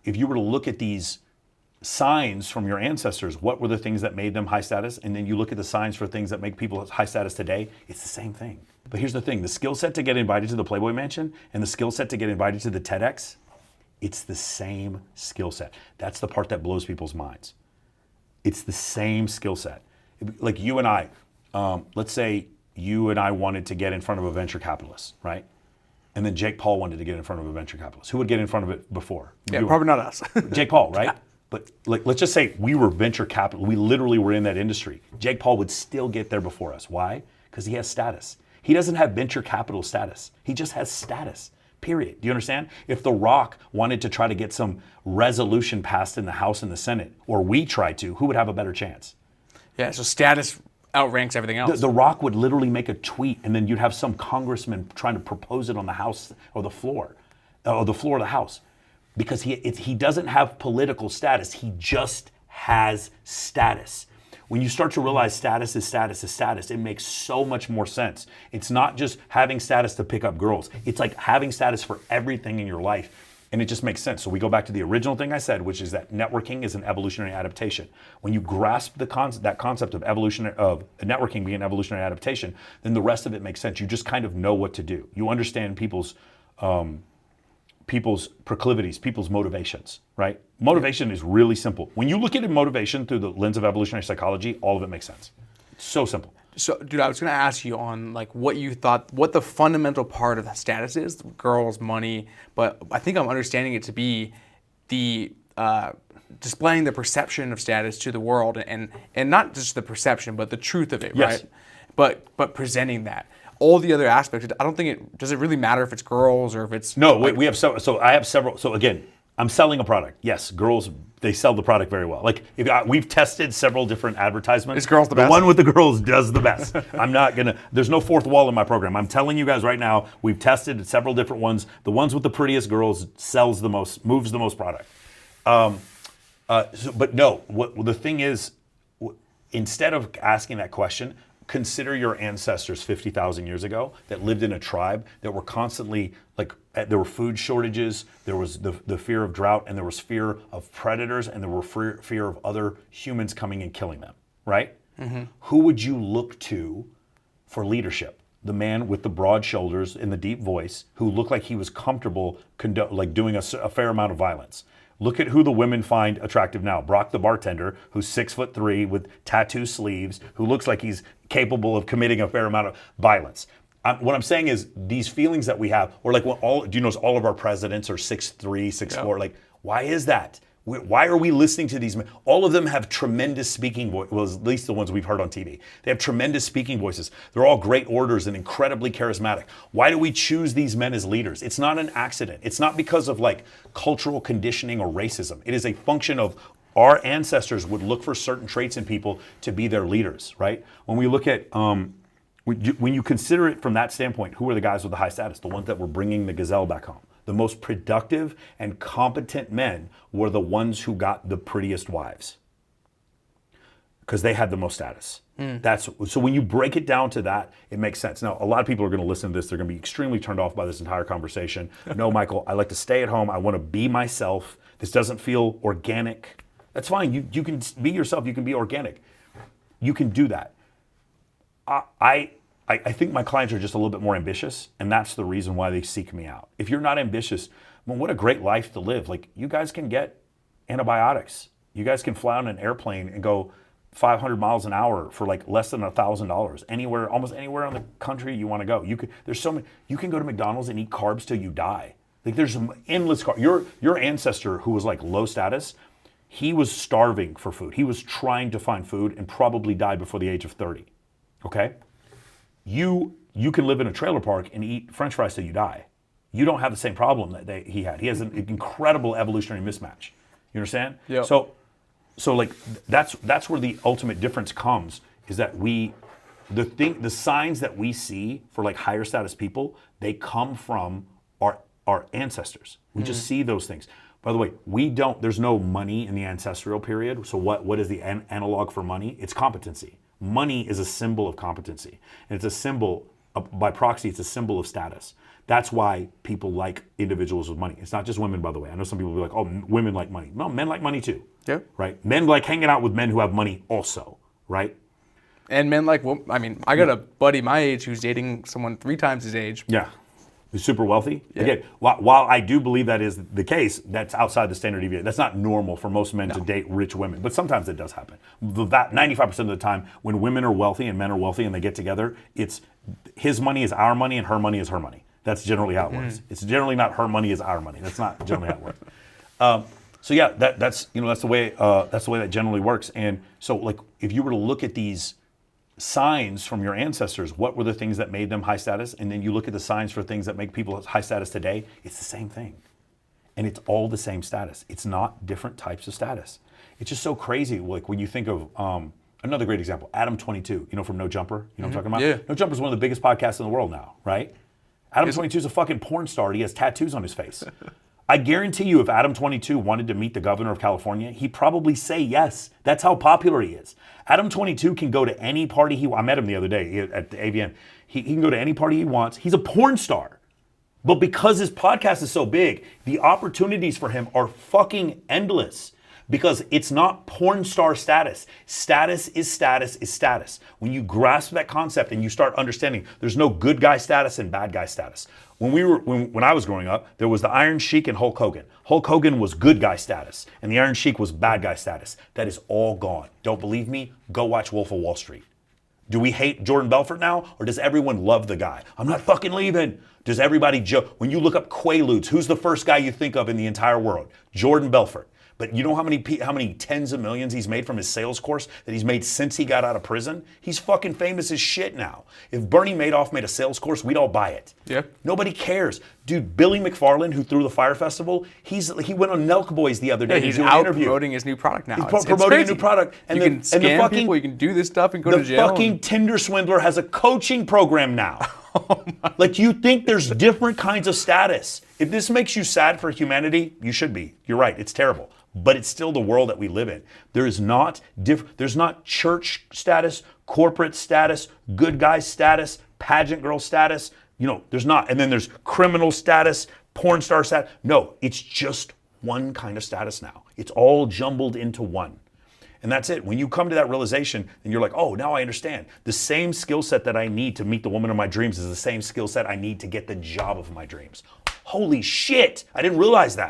if you were to look at these signs from your ancestors, what were the things that made them high status? And then you look at the signs for things that make people high status today, it's the same thing. But here's the thing, the skill set to get invited to the Playboy Mansion and the skill set to get invited to the TEDx, it's the same skill set. That's the part that blows people's minds. It's the same skill set. Like you and I, let's say you and I wanted to get in front of a venture capitalist, right? And then Jake Paul wanted to get in front of a venture capitalist. Who would get in front of it before? Yeah, probably not us. Jake Paul, right? But like, let's just say we were venture capital. We literally were in that industry. Jake Paul would still get there before us. Why? Because he has status. He doesn't have venture capital status. He just has status, period. Do you understand? If The Rock wanted to try to get some resolution passed in the House and the Senate, or we tried to, who would have a better chance? Yeah, so status outranks everything else. The Rock would literally make a tweet, and then you'd have some congressman trying to propose it on the House or the floor of the House. Because he doesn't have political status, he just has status. When you start to realize status is status is status, it makes so much more sense. It's not just having status to pick up girls. It's like having status for everything in your life, and it just makes sense. So we go back to the original thing I said, which is that networking is an evolutionary adaptation. When you grasp that concept of networking being an evolutionary adaptation, then the rest of it makes sense. You just kind of know what to do. You understand people's proclivities, people's motivations, right? Motivation is really simple. When you look at motivation through the lens of evolutionary psychology, all of it makes sense. It's so simple. So, dude, I was going to ask you on like what you thought, what the fundamental part of the status is, girls, money, but I think I'm understanding it to be the displaying the perception of status to the world, and not just the perception, but the truth of it, yes. Right? But presenting that. All the other aspects, I don't think does it really matter if it's girls or if it's... No, we have so I have several. So again, I'm selling a product. Yes, girls, they sell the product very well. Like we've tested several different advertisements. Is girls the best? The one with the girls does the best. There's no fourth wall in my program. I'm telling you guys right now, we've tested several different ones. The ones with the prettiest girls sells the most, moves the most product. But no, the thing is, instead of asking that question, consider your ancestors 50,000 years ago that lived in a tribe that were constantly, like, there were food shortages, there was the fear of drought, and there was fear of predators, and there were fear of other humans coming and killing them, right? Mm-hmm. Who would you look to for leadership? The man with the broad shoulders and the deep voice who looked like he was comfortable doing a fair amount of violence. Look at who the women find attractive now. Brock the bartender, who's 6'3" with tattoo sleeves, who looks like he's capable of committing a fair amount of violence. What I'm saying is these feelings that we have, or like do you notice all of our presidents are 6'3", 6'4"? Yeah. Like, why is that? Why are we listening to these men? All of them have tremendous speaking voices, well, at least the ones we've heard on TV. They have tremendous speaking voices. They're all great orators and incredibly charismatic. Why do we choose these men as leaders? It's not an accident. It's not because of like cultural conditioning or racism. It is a function of our ancestors would look for certain traits in people to be their leaders, right? When we look at, when you consider it from that standpoint, who are the guys with the high status? The ones that were bringing the gazelle back home. The most productive and competent men were the ones who got the prettiest wives because they had the most status. So when you break it down to that, it makes sense. Now, a lot of people are going to listen to this. They're going to be extremely turned off by this entire conversation. No, Michael, I like to stay at home. I want to be myself. This doesn't feel organic. That's fine. You can be yourself. You can be organic. You can do that. I think my clients are just a little bit more ambitious, and that's the reason why they seek me out. If you're not ambitious, well, what a great life to live. Like, you guys can get antibiotics. You guys can fly on an airplane and go 500 miles an hour for like less than $1,000 anywhere, almost anywhere in the country you want to go. There's so many. You can go to McDonald's and eat carbs till you die. Like, there's endless carbs. Your ancestor who was like low status, he was starving for food. He was trying to find food and probably died before the age of 30. Okay? You can live in a trailer park and eat French fries till you die. You don't have the same problem that he had. He has an incredible evolutionary mismatch. You understand? Yeah. So like that's where the ultimate difference comes, is that the signs that we see for like higher status people, they come from our ancestors. We just see those things. By the way, there's no money in the ancestral period. So what is the analog for money? It's competency. Money is a symbol of competency. And it's a symbol, by proxy, it's a symbol of status. That's why people like individuals with money. It's not just women, by the way. I know some people will be like, oh, women like money. No, men like money too. Yeah. Right? Men like hanging out with men who have money also, right? And men like, well, I mean, I got a buddy my age who's dating someone 3 times his age. Yeah. Who's super wealthy. Yeah. Again, while I do believe that is the case, that's outside the standard deviation. That's not normal for most men to date rich women, but sometimes it does happen. 95% of the time, when women are wealthy and men are wealthy and they get together, it's his money is our money and her money is her money. That's generally how it works. It's generally not her money is our money. That's not generally how it works. So yeah, that's the way that generally works. And so like if you were to look at these signs from your ancestors, what were the things that made them high status? And then you look at the signs for things that make people high status today, it's the same thing. And it's all the same status. It's not different types of status. It's just so crazy. Like when you think of another great example, Adam 22, from No Jumper, you know what I'm talking about? Yeah. No Jumper is one of the biggest podcasts in the world now, right? Adam 22 is a fucking porn star. He has tattoos on his face. I guarantee you if Adam 22 wanted to meet the governor of California, he'd probably say yes. That's how popular he is. Adam 22 can go to any party I met him the other day at the AVN. He can go to any party he wants. He's a porn star. But because his podcast is so big, the opportunities for him are fucking endless. Because it's not porn star status. Status is status is status. When you grasp that concept and you start understanding there's no good guy status and bad guy status. When I was growing up, there was the Iron Sheik and Hulk Hogan. Hulk Hogan was good guy status and the Iron Sheik was bad guy status. That is all gone. Don't believe me? Go watch Wolf of Wall Street. Do we hate Jordan Belfort now or does everyone love the guy? I'm not fucking leaving. Does everybody joke? When you look up Quaaludes, who's the first guy you think of in the entire world? Jordan Belfort. But you know how many tens of millions he's made from his sales course that he's made since he got out of prison? He's fucking famous as shit now. If Bernie Madoff made a sales course, we'd all buy it. Yeah. Nobody cares. Dude, Billy McFarland, who threw the Fire Festival, he went on Nelk Boys the other day. Yeah, he's doing out an interview. promoting his new product now. He's promoting a crazy. new product. And you can scam people, you can do this stuff and go to jail. The fucking Tinder swindler has a coaching program now. Like you think there's different kinds of status. If this makes you sad for humanity, you should be. You're right, it's terrible. But it's still the world that we live in. There's not church status, corporate status, good guy status, pageant girl status. There's not. And then there's criminal status, porn star status. No, it's just one kind of status now. It's all jumbled into one. And that's it. When you come to that realization, then you're like, oh, now I understand. The same skill set that I need to meet the woman of my dreams is the same skill set I need to get the job of my dreams. Holy shit, I didn't realize that.